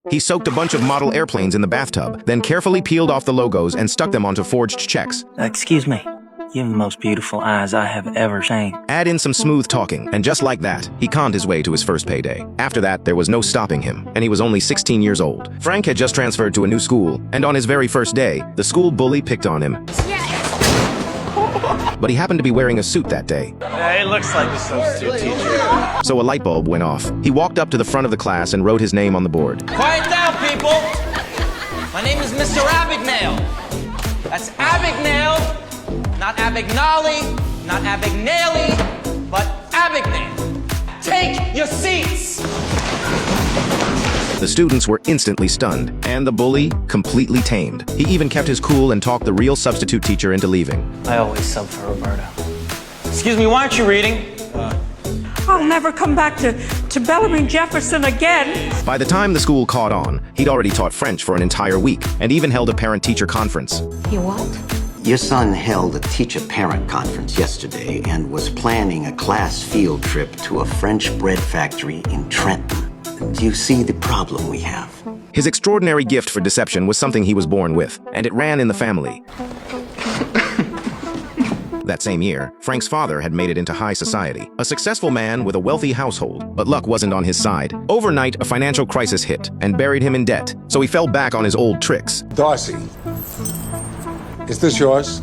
He soaked a bunch of model airplanes in the bathtub, then carefully peeled off the logos and stuck them onto forged checks. Excuse me. You have the most beautiful eyes I have ever seen. Add in some smooth talking, and just like that, he conned his way to his first payday. After that, there was no stopping him, and he was only 16 years old. Frank had just transferred to a new school, and on his very first day, the school bully picked on him. But he happened to be wearing a suit that day. Yeah, it looks like the substitute teacher. So a light bulb went off. He walked up to the front of the class and wrote his name on the board. Quiet down, people! My name is Mr. Abagnale. That's Abagnale, not Abagnale, not Abagnale, but Abagnale. Take your seats! The students were instantly stunned, and the bully completely tamed. He even kept his cool and talked the real substitute teacher into leaving. I always sub for Roberta. Excuse me, why aren't you reading? I'll never come back to Bellarmine Jefferson again. By the time the school caught on, he'd already taught French for an entire week, and even held a parent-teacher conference. You what? Your son held a teacher-parent conference yesterday and was planning a class field trip to a French bread factory in Trenton. Do you see the problem we have? His extraordinary gift for deception was something he was born with, and it ran in the family. That same year, Frank's father had made it into high society, a successful man with a wealthy household, but luck wasn't on his side. Overnight, a financial crisis hit and buried him in debt, so he fell back on his old tricks. Darcy, is this yours?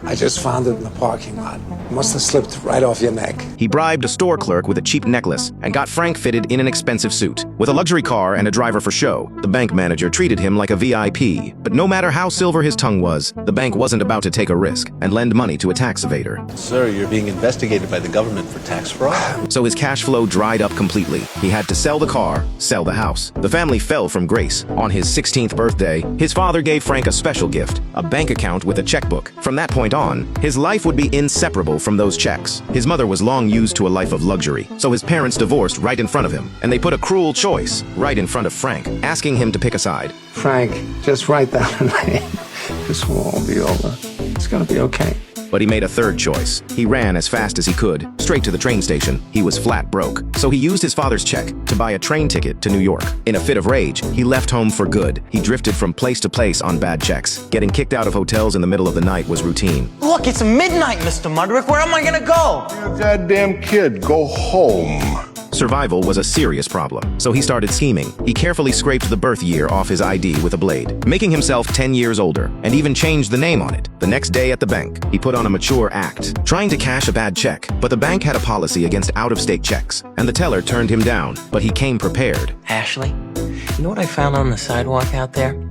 I just found it in the parking lot. Must have slipped right off your neck. He bribed a store clerk with a cheap necklace and got Frank fitted in an expensive suit. With a luxury car and a driver for show, the bank manager treated him like a VIP. But no matter how silver his tongue was, the bank wasn't about to take a risk and lend money to a tax evader. Sir, you're being investigated by the government for tax fraud. So his cash flow dried up completely. He had to sell the car, sell the house. The family fell from grace. On his 16th birthday, his father gave Frank a special gift, a bank account with a checkbook. From that point on, his life would be inseparable from those checks. His mother was long used to a life of luxury, so his parents divorced right in front of him, and they put a cruel choice right in front of Frank, asking him to pick a side. Frank, just write down the name. This will all be over. It's gonna be okay. But he made a third choice. He ran as fast as he could, straight to the train station. He was flat broke, so he used his father's check to buy a train ticket to New York. In a fit of rage, he left home for good. He drifted from place to place on bad checks. Getting kicked out of hotels in the middle of the night was routine. Look, it's midnight, Mr. Mudrick. Where am I gonna go? You're a goddamn kid. Go home. Survival was a serious problem, so he started scheming. He carefully scraped the birth year off his ID with a blade, making himself 10 years older, and even changed the name on it. The next day at the bank, he put on a mature act, trying to cash a bad check, but the bank had a policy against out-of-state checks, and the teller turned him down, but he came prepared. Ashley, you know what I found on the sidewalk out there?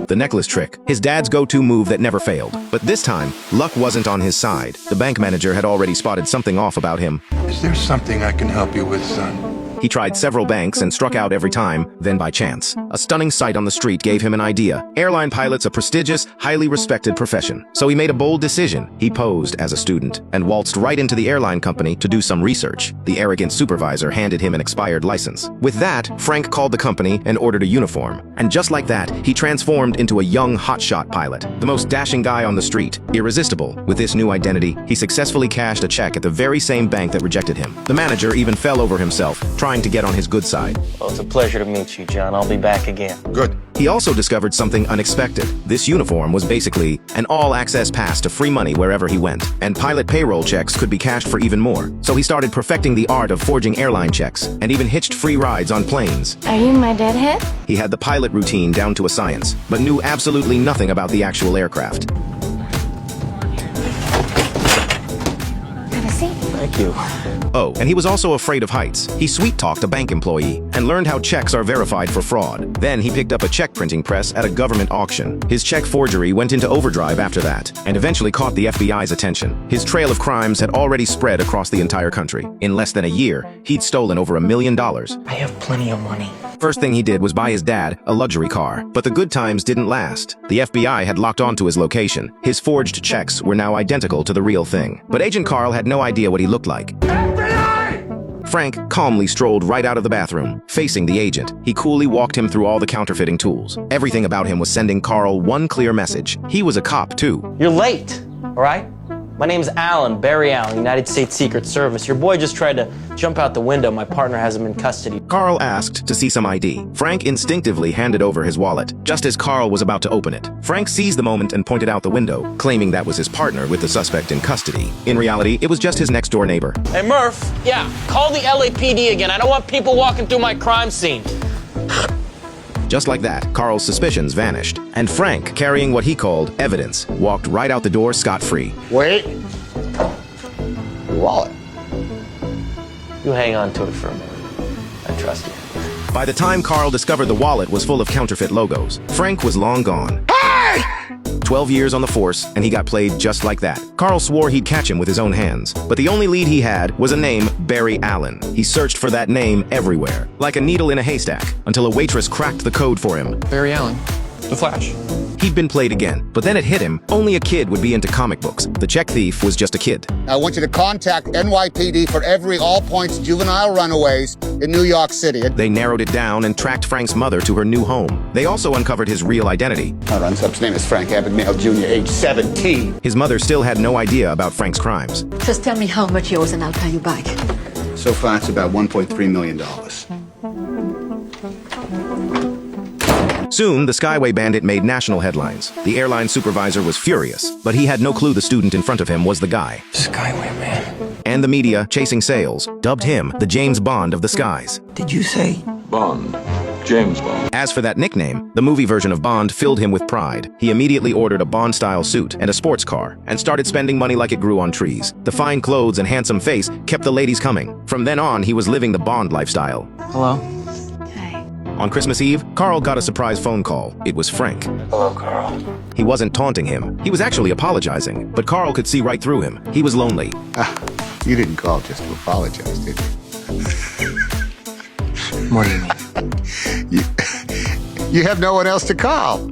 The necklace trick, his dad's go-to move that never failed. But this time, luck wasn't on his side. The bank manager had already spotted something off about him. Is there something I can help you with, son? He tried several banks and struck out every time, then by chance. A stunning sight on the street gave him an idea. Airline pilot's a prestigious, highly respected profession. So he made a bold decision. He posed as a student and waltzed right into the airline company to do some research. The arrogant supervisor handed him an expired license. With that, Frank called the company and ordered a uniform. And just like that, he transformed into a young hotshot pilot, the most dashing guy on the street, irresistible. With this new identity, he successfully cashed a check at the very same bank that rejected him. The manager even fell over himself, trying to get on his good side. Well, it's a pleasure to meet you, John. I'll be back again. Good. He also discovered something unexpected. This uniform was basically an all-access pass to free money wherever he went, and pilot payroll checks could be cashed for even more. So he started perfecting the art of forging airline checks, and even hitched free rides on planes. Are you my deadhead? He had the pilot routine down to a science, but knew absolutely nothing about the actual aircraft. Have a seat. Thank you. Oh, and he was also afraid of heights. He sweet-talked a bank employee and learned how checks are verified for fraud. Then he picked up a check printing press at a government auction. His check forgery went into overdrive after that, and eventually caught the FBI's attention. His trail of crimes had already spread across the entire country. In less than a year, he'd stolen over $1 million. I have plenty of money. First thing he did was buy his dad a luxury car, but the good times didn't last. The FBI had locked onto his location. His forged checks were now identical to the real thing. But Agent Carl had no idea what he looked like. Frank calmly strolled right out of the bathroom, facing the agent. He coolly walked him through all the counterfeiting tools. Everything about him was sending Carl one clear message. He was a cop, too. You're late, all right? My name's Alan, Barry Allen, United States Secret Service. Your boy just tried to jump out the window. My partner has him in custody. Carl asked to see some ID. Frank instinctively handed over his wallet, just as Carl was about to open it. Frank seized the moment and pointed out the window, claiming that was his partner with the suspect in custody. In reality, it was just his next-door neighbor. Hey, Murph. Yeah, call the LAPD again. I don't want people walking through my crime scene. Just like that, Carl's suspicions vanished, and Frank, carrying what he called evidence, walked right out the door scot-free. Wait. Your wallet. You hang on to it for a minute. I trust you. By the time Carl discovered the wallet was full of counterfeit logos, Frank was long gone. Hey! 12 years on the force, and he got played just like that. Carl swore he'd catch him with his own hands, but the only lead he had was a name, Barry Allen. He searched for that name everywhere, like a needle in a haystack, until a waitress cracked the code for him. Barry Allen, The Flash. He'd been played again, but then it hit him. Only a kid would be into comic books. The check thief was just a kid. I want you to contact NYPD for every all-points juvenile runaways in New York City. They narrowed it down and tracked Frank's mother to her new home. They also uncovered his real identity. Our unsub's name is Frank Abagnale Jr., age 17. His mother still had no idea about Frank's crimes. Just tell me how much yours and I'll pay you back. So far, it's about $1.3 million. Soon, the Skyway bandit made national headlines. The airline supervisor was furious, but he had no clue the student in front of him was the guy. Skyway man. And the media, chasing sales, dubbed him the James Bond of the skies. Did you say Bond. James Bond. As for that nickname, the movie version of Bond filled him with pride. He immediately ordered a Bond-style suit and a sports car, and started spending money like it grew on trees. The fine clothes and handsome face kept the ladies coming. From then on, he was living the Bond lifestyle. Hello? On Christmas Eve, Carl got a surprise phone call. It was Frank. Hello, Carl. He wasn't taunting him. He was actually apologizing, but Carl could see right through him. He was lonely. You didn't call just to apologize, did you? What do you mean? You have no one else to call.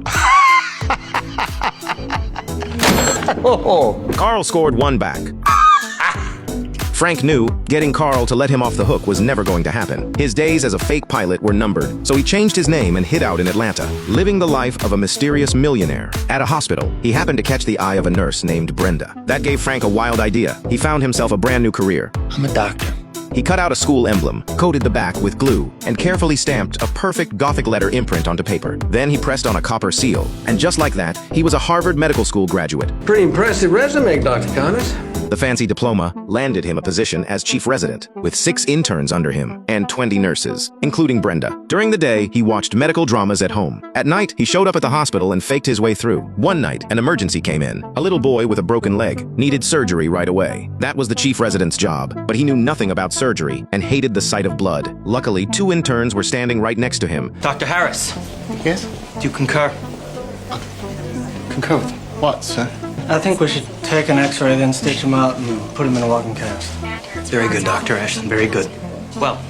Carl scored one back. Frank knew getting Carl to let him off the hook was never going to happen. His days as a fake pilot were numbered, so he changed his name and hid out in Atlanta, living the life of a mysterious millionaire. At a hospital, he happened to catch the eye of a nurse named Brenda. That gave Frank a wild idea. He found himself a brand new career. I'm a doctor. He cut out a school emblem, coated the back with glue, and carefully stamped a perfect Gothic letter imprint onto paper. Then he pressed on a copper seal, and just like that, he was a Harvard Medical School graduate. Pretty impressive resume, Dr. Connors. The fancy diploma landed him a position as chief resident, with 6 interns under him and 20 nurses, including Brenda. During the day, he watched medical dramas at home. At night, he showed up at the hospital and faked his way through. One night, an emergency came in. A little boy with a broken leg needed surgery right away. That was the chief resident's job, but he knew nothing about surgery and hated the sight of blood. Luckily, 2 interns were standing right next to him. Dr. Harris. Yes? Do you concur? Concur with what, sir? I think we should take an x-ray, then stitch him out and put him in a walking cast. Very good, Dr. Ashton. Very good. Well,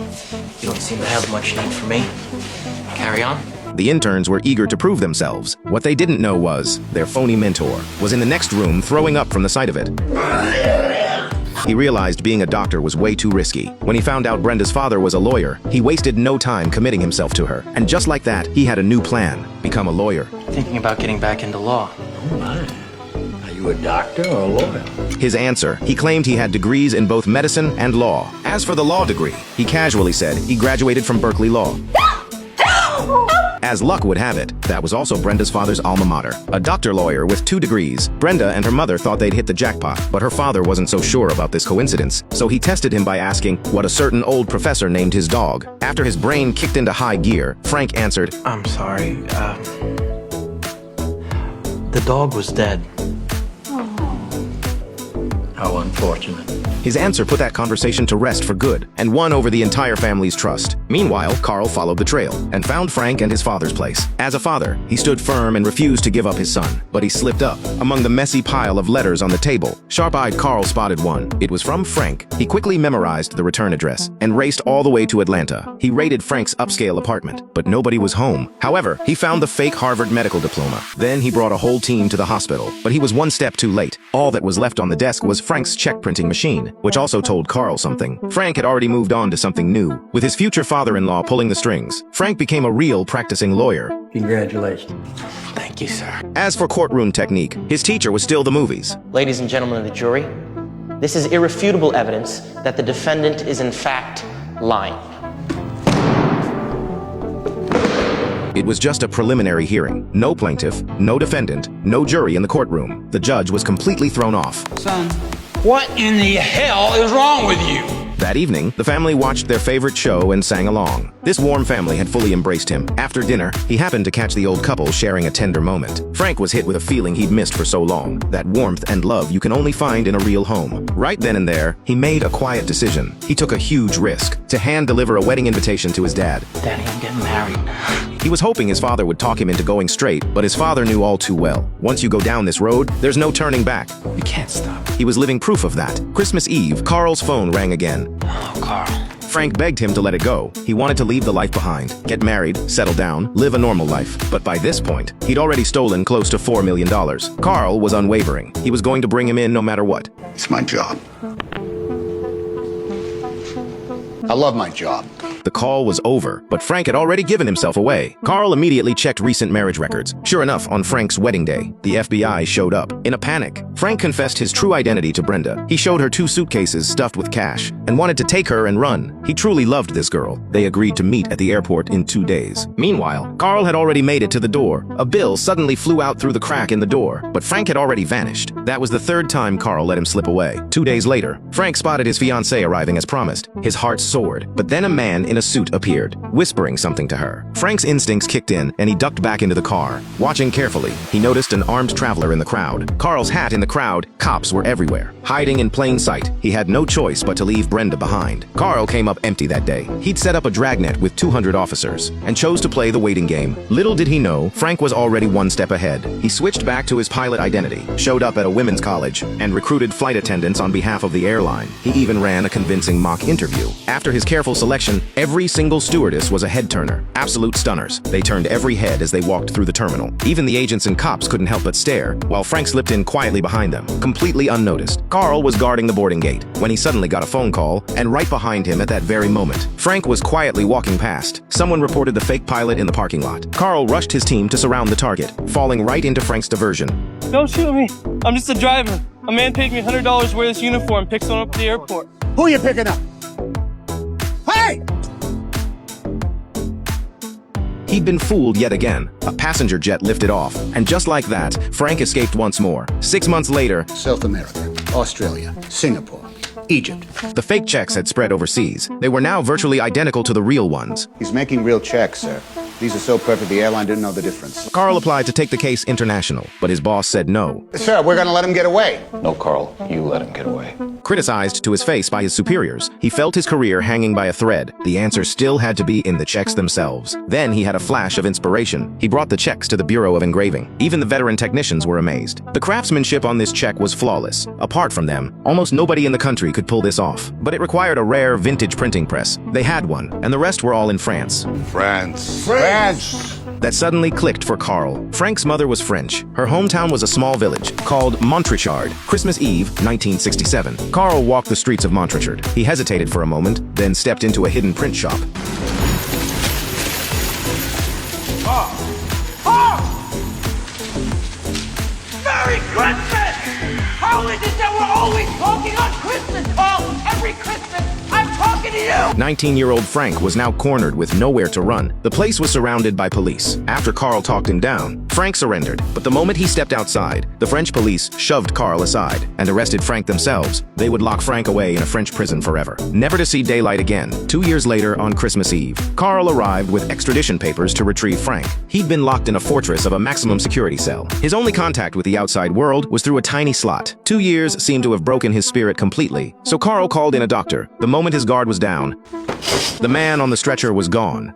you don't seem to have much need for me. Carry on. The interns were eager to prove themselves. What they didn't know was their phony mentor was in the next room throwing up from the sight of it. He realized being a doctor was way too risky. When he found out Brenda's father was a lawyer, he wasted no time committing himself to her. And just like that, he had a new plan: become a lawyer. Thinking about getting back into law. Oh, my. Are you a doctor or a lawyer? His answer, he claimed he had degrees in both medicine and law. As for the law degree, he casually said he graduated from Berkeley Law. As luck would have it, that was also Brenda's father's alma mater, a doctor lawyer with 2 degrees. Brenda and her mother thought they'd hit the jackpot, but her father wasn't so sure about this coincidence, so he tested him by asking what a certain old professor named his dog. After his brain kicked into high gear, Frank answered, I'm sorry, the dog was dead. How unfortunate. His answer put that conversation to rest for good and won over the entire family's trust. Meanwhile, Carl followed the trail and found Frank and his father's place. As a father, he stood firm and refused to give up his son, but he slipped up. Among the messy pile of letters on the table, sharp-eyed Carl spotted one. It was from Frank. He quickly memorized the return address and raced all the way to Atlanta. He raided Frank's upscale apartment, but nobody was home. However, he found the fake Harvard medical diploma. Then he brought a whole team to the hospital, but he was one step too late. All that was left on the desk was Frank's check printing machine. which also told Carl something. Frank had already moved on to something new. With his future father-in-law pulling the strings, Frank became a real practicing lawyer. Congratulations. Thank you, sir. As for courtroom technique, his teacher was still the movies. Ladies and gentlemen of the jury, this is irrefutable evidence that the defendant is in fact lying. It was just a preliminary hearing. No plaintiff, no defendant, no jury in the courtroom. The judge was completely thrown off. Son, what in the hell is wrong with you? That evening, the family watched their favorite show and sang along. This warm family had fully embraced him. After dinner, he happened to catch the old couple sharing a tender moment. Frank was hit with a feeling he'd missed for so long. That warmth and love you can only find in a real home. Right then and there, he made a quiet decision. He took a huge risk to hand-deliver a wedding invitation to his dad. Daddy, I'm getting married. He was hoping his father would talk him into going straight, but his father knew all too well. Once you go down this road, there's no turning back. You can't stop. He was living proof of that. Christmas Eve, Carl's phone rang again. Oh, Carl. Frank begged him to let it go. He wanted to leave the life behind, get married, settle down, live a normal life. But by this point, he'd already stolen close to $4 million. Carl was unwavering. He was going to bring him in no matter what. It's my job. I love my job. The call was over, but Frank had already given himself away. Carl immediately checked recent marriage records. Sure enough, on Frank's wedding day, the FBI showed up. In a panic, Frank confessed his true identity to Brenda. He showed her 2 suitcases stuffed with cash and wanted to take her and run. He truly loved this girl. They agreed to meet at the airport in 2 days. Meanwhile, Carl had already made it to the door. A bill suddenly flew out through the crack in the door, but Frank had already vanished. That was the 3rd time Carl let him slip away. 2 days later, Frank spotted his fiancée arriving as promised. His heart soared, but then a man in a suit appeared, whispering something to her. Frank's instincts kicked in, and he ducked back into the car. Watching carefully, he noticed an armed traveler in the crowd. Carl's hat in the crowd, cops were everywhere. Hiding in plain sight, he had no choice but to leave Brenda behind. Carl came up empty that day. He'd set up a dragnet with 200 officers, and chose to play the waiting game. Little did he know, Frank was already 1 step ahead. He switched back to his pilot identity, showed up at a women's college, and recruited flight attendants on behalf of the airline. He even ran a convincing mock interview. After his careful selection, every single stewardess was a head-turner. Absolute stunners. They turned every head as they walked through the terminal. Even the agents and cops couldn't help but stare, while Frank slipped in quietly behind them, completely unnoticed. Carl was guarding the boarding gate when he suddenly got a phone call, and right behind him at that very moment, Frank was quietly walking past. Someone reported the fake pilot in the parking lot. Carl rushed his team to surround the target, falling right into Frank's diversion. Don't shoot me. I'm just a driver. A man paid me $100 to wear this uniform, pick someone up at the airport. Who are you picking up? Hey! He'd been fooled yet again. A passenger jet lifted off, and just like that, Frank escaped once more. 6 months later, South America, Australia, Singapore, Egypt. The fake checks had spread overseas. They were now virtually identical to the real ones. He's making real checks, sir. These are so perfect the airline didn't know the difference. Carl applied to take the case international, but his boss said no. Sir, we're gonna let him get away. No, Carl, you let him get away. Criticized to his face by his superiors, he felt his career hanging by a thread. The answer still had to be in the checks themselves. Then he had a flash of inspiration. He brought the checks to the Bureau of Engraving. Even the veteran technicians were amazed. The craftsmanship on this check was flawless. Apart from them, almost nobody in the country could pull this off. But it required a rare vintage printing press. They had one, and the rest were all in France. France. That suddenly clicked for Carl. Frank's mother was French. Her hometown was a small village called Montrichard. Christmas Eve, 1967. Carl walked the streets of Montrichard. He hesitated for a moment, then stepped into a hidden print shop. Merry Christmas! How is it that we're always talking on Christmas, Carl? Every Christmas, I'm talking to you! 19-year-old Frank was now cornered with nowhere to run. The place was surrounded by police. After Carl talked him down, Frank surrendered. But the moment he stepped outside, the French police shoved Carl aside and arrested Frank themselves. They would lock Frank away in a French prison forever, never to see daylight again. 2 years later, on Christmas Eve, Carl arrived with extradition papers to retrieve Frank. He'd been locked in a fortress of a maximum security cell. His only contact with the outside world was through a tiny slot. 2 years seemed to have broken his spirit completely, so Carl called in a doctor. The moment his guard was down, the man on the stretcher was gone.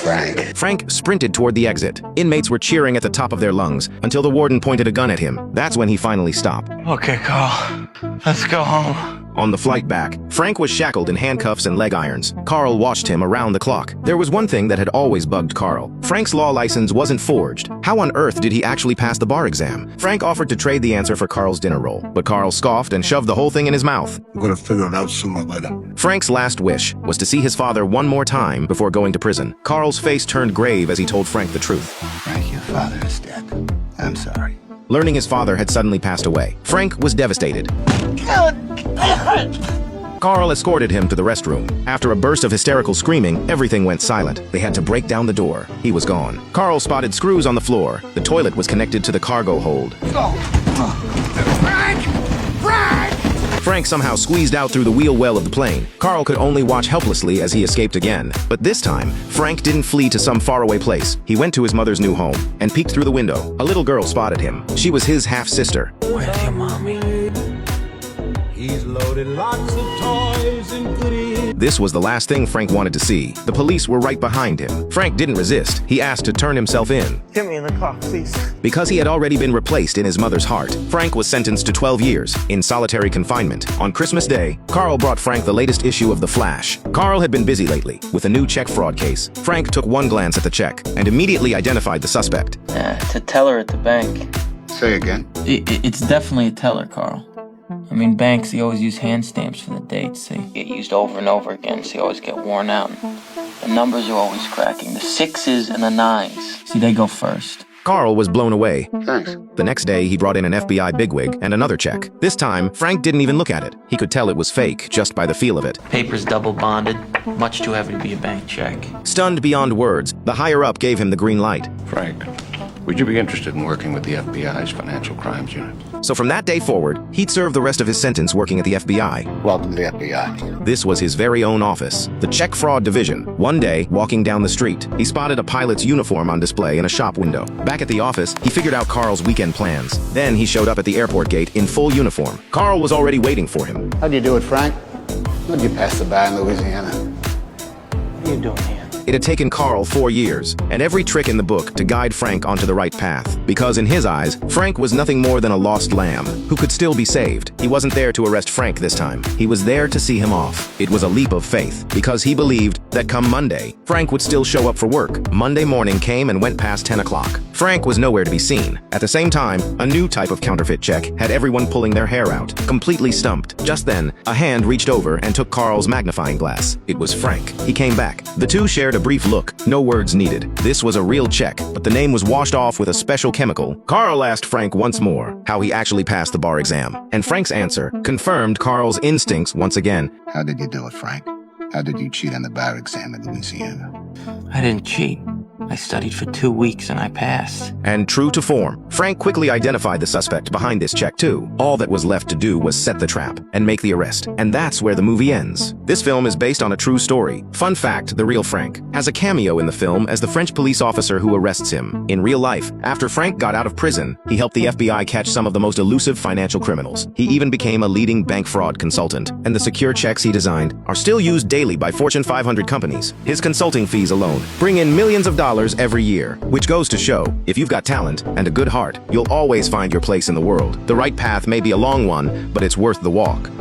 Frank. Frank sprinted toward the exit. Inmates were cheering at the top of their lungs until the warden pointed a gun at him. That's when he finally stopped. Okay, Carl. Let's go home. On the flight back, Frank was shackled in handcuffs and leg irons. Carl watched him around the clock. There was one thing that had always bugged Carl. Frank's law license wasn't forged. How on earth did he actually pass the bar exam? Frank offered to trade the answer for Carl's dinner roll, but Carl scoffed and shoved the whole thing in his mouth. I'm gonna figure it out sooner or later. Frank's last wish was to see his father one more time before going to prison. Carl's face turned grave as he told Frank the truth. Frank, your father is dead. I'm sorry. Learning his father had suddenly passed away, Frank was devastated. Carl escorted him to the restroom. After a burst of hysterical screaming, everything went silent. They had to break down the door. He was gone. Carl spotted screws on the floor. The toilet was connected to the cargo hold. Frank! Frank! Frank somehow squeezed out through the wheel well of the plane. Carl could only watch helplessly as he escaped again. But this time, Frank didn't flee to some faraway place. He went to his mother's new home and peeked through the window. A little girl spotted him. She was his half-sister. Where's your mommy? He's loaded lots of toys and goodies. This was the last thing Frank wanted to see. The police were right behind him. Frank didn't resist. He asked to turn himself in. Get me in the car, please. Because he had already been replaced in his mother's heart, Frank was sentenced to 12 years in solitary confinement. On Christmas Day, Carl brought Frank the latest issue of The Flash. Carl had been busy lately with a new check fraud case. Frank took one glance at the check and immediately identified the suspect. It's a teller at the bank. Say again. It's definitely a teller, Carl. I mean, banks, they always use hand stamps for the dates. They get used over and over again, so they always get worn out. The numbers are always cracking. The 6s and the 9s. See, they go first. Carl was blown away. Thanks. The next day, he brought in an FBI bigwig and another check. This time, Frank didn't even look at it. He could tell it was fake just by the feel of it. Paper's double bonded. Much too heavy to be a bank check. Stunned beyond words, the higher-up gave him the green light. Frank, would you be interested in working with the FBI's Financial Crimes Unit? So from that day forward, he'd serve the rest of his sentence working at the FBI. Welcome to the FBI. This was his very own office, the Check Fraud Division. One day, walking down the street, he spotted a pilot's uniform on display in a shop window. Back at the office, he figured out Carl's weekend plans. Then he showed up at the airport gate in full uniform. Carl was already waiting for him. How'd you do it, Frank? How'd you pass the bar in Louisiana? What are you doing here? It had taken Carl 4 years, and every trick in the book to guide Frank onto the right path. Because in his eyes, Frank was nothing more than a lost lamb, who could still be saved. He wasn't there to arrest Frank this time. He was there to see him off. It was a leap of faith, because he believed that come Monday, Frank would still show up for work. Monday morning came and went past 10 o'clock. Frank was nowhere to be seen. At the same time, a new type of counterfeit check had everyone pulling their hair out, completely stumped. Just then, a hand reached over and took Carl's magnifying glass. It was Frank. He came back. The two shared a brief look, no words needed. This was a real check, but the name was washed off with a special chemical. Carl asked Frank once more how he actually passed the bar exam, and Frank's answer confirmed Carl's instincts once again. How did you do it, Frank? How did you cheat on the bar exam in Louisiana? I didn't cheat. I studied for 2 weeks and I passed. And true to form, Frank quickly identified the suspect behind this check too. All that was left to do was set the trap and make the arrest. And that's where the movie ends. This film is based on a true story. Fun fact, the real Frank has a cameo in the film as the French police officer who arrests him. In real life, after Frank got out of prison, he helped the FBI catch some of the most elusive financial criminals. He even became a leading bank fraud consultant. And the secure checks he designed are still used daily by Fortune 500 companies. His consulting fees alone bring in millions of dollars every year, which goes to show, if you've got talent and a good heart, you'll always find your place in the world. The right path may be a long one, but it's worth the walk.